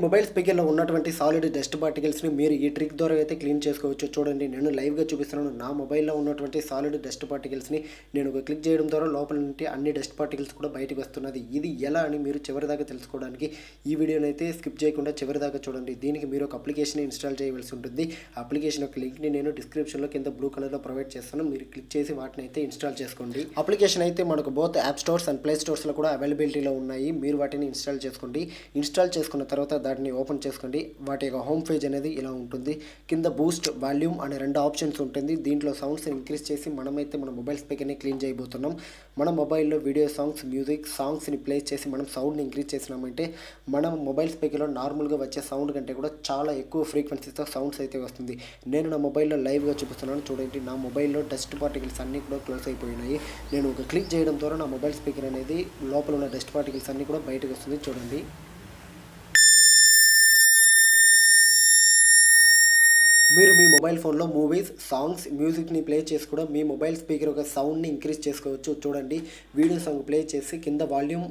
Mobile స్పీకర్లో ఉన్నటువంటి solid dust పార్టికల్స్ని మీరు ఈ ట్రిక్ ద్వారా అయితే క్లీన్ చేసుకోవచ్చు. చూడండి, నేను లైవ్గా చూపిస్తున్నాను. నా మొబైల్లో ఉన్నటువంటి సాలిడ్ డస్ట్ పార్టికల్స్ని నేను ఒక క్లిక్ చేయడం ద్వారా లోపల నుండి అన్ని డస్ట్ పార్టికల్స్ కూడా బయటకు వస్తున్నది. ఇది ఎలా అని మీరు చివరిదాకా తెలుసుకోవడానికి ఈ వీడియోని అయితే స్కిప్ చేయకుండా చివరిదాకా చూడండి. దీనికి మీరు ఒక అప్లికేషన్ ఇన్స్టాల్ చేయవలసి ఉంటుంది. ఆ అప్లికేషన్ యొక్క లింక్ని నేను డిస్క్రిప్షన్లో కింద బ్లూ కలర్లో ప్రొవైడ్ చేస్తాను. మీరు క్లిక్ చేసి వాటిని అయితే ఇన్స్టాల్ చేసుకోండి. అప్లికేషన్ అయితే మనకు both app stores and play స్టోర్స్లో కూడా అవైలబిలిటీలో ఉన్నాయి. మీరు వాటిని ఇన్స్టాల్ చేసుకోండి. ఇన్స్టాల్ చేసుకున్న తర్వాత దాన్ని ఓపెన్ చేసుకోండి. వాటి యొక్క హోమ్ పేజ్ అనేది ఇలా ఉంటుంది. కింద బూస్ట్, వాల్యూమ్ అనే రెండు ఆప్షన్స్ ఉంటుంది. దీంట్లో సౌండ్స్ ఇంక్రీజ్ చేసి మనమైతే మన మొబైల్ స్పీకర్ని క్లీన్ చేయబోతున్నాం. మన మొబైల్లో వీడియో సాంగ్స్, మ్యూజిక్ సాంగ్స్ని ప్లే చేసి మనం సౌండ్ని ఇంక్రీజ్ చేసినామంటే మన మొబైల్ స్పీకర్లో నార్మల్గా వచ్చే సౌండ్ కంటే కూడా చాలా ఎక్కువ ఫ్రీక్వెన్సీతో సౌండ్స్ అయితే వస్తుంది. నేను నా మొబైల్లో లైవ్గా చూపిస్తున్నాను. చూడండి, నా మొబైల్లో డస్ట్ పార్టికల్స్ అన్నీ కూడా క్లోజ్ అయిపోయినాయి. నేను ఒక క్లిక్ చేయడం ద్వారా నా మొబైల్ స్పీకర్ అనేది లోపల ఉన్న డస్ట్ పార్టికల్స్ అన్నీ కూడా బయటకు వస్తుంది. చూడండి, మీరు మీ మొబైల్ ఫోన్లో మూవీస్, సాంగ్స్, మ్యూజిక్ని ప్లే చేసి కూడా మీ మొబైల్ స్పీకర్ యొక్క సౌండ్ని ఇంక్రీజ్ చేసుకోవచ్చు. చూడండి, వీడియో సాంగ్ ప్లే చేసి కింద వాల్యూమ్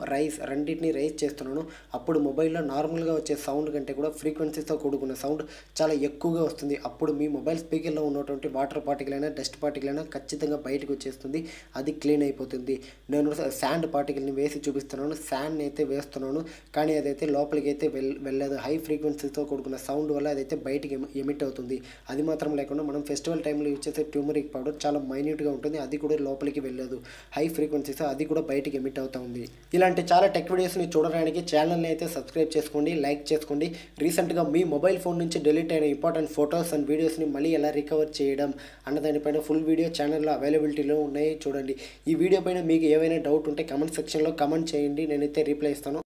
రెండింటిని రైజ్ చేస్తున్నాను. అప్పుడు మొబైల్లో నార్మల్గా వచ్చే సౌండ్ కంటే కూడా ఫ్రీక్వెన్సీతో కూడుకున్న సౌండ్ చాలా ఎక్కువగా వస్తుంది. అప్పుడు మీ మొబైల్ స్పీకర్లో ఉన్నటువంటి వాటర్ పార్టికల్ అయినా డస్ట్ పార్టికల్ అయినా ఖచ్చితంగా బయటకు వచ్చేస్తుంది. అది క్లీన్ అయిపోతుంది. నేను శాండ్ పార్టికల్ని వేసి చూపిస్తున్నాను. శాండ్ని అయితే వేస్తున్నాను, కానీ అదైతే లోపలికి అయితే వెళ్ళలేదు. హై ఫ్రీక్వెన్సీతో కూడుకున్న సౌండ్ వల్ల అదైతే బయటికి ఎమిట్ అవుతుంది. అది మాత్రం లేకుండా మనం ఫెస్టివల్ టైంలో యూజ్ చేసే ట్యూమరిక్ పౌడర్ చాలా మైన్యూట్గా ఉంటుంది. అది కూడా లోపలికి వెళ్ళదు. హై ఫ్రీక్వెన్సీస్ అది కూడా బయటికి ఎమిట్ అవుతూ ఉంది. ఇలాంటి చాలా టెక్ వీడియోస్ని చూడడానికి ఛానల్ని అయితే సబ్స్క్రైబ్ చేసుకోండి, లైక్ చేసుకోండి. రీసెంట్గా మీ మొబైల్ ఫోన్ నుంచి డిలీట్ అయిన ఇంపార్టెంట్ ఫొటోస్ అండ్ వీడియోస్ని మళ్ళీ ఎలా రికవర్ చేయడం అన్నదానిపైన ఫుల్ వీడియో ఛానల్లో అవైలబిలిటీలో ఉన్నాయి. చూడండి, ఈ వీడియో పైన మీకు ఏవైనా డౌట్ ఉంటే కమెంట్ సెక్షన్లో కమెంట్ చేయండి. నేనైతే రిప్లై ఇస్తాను.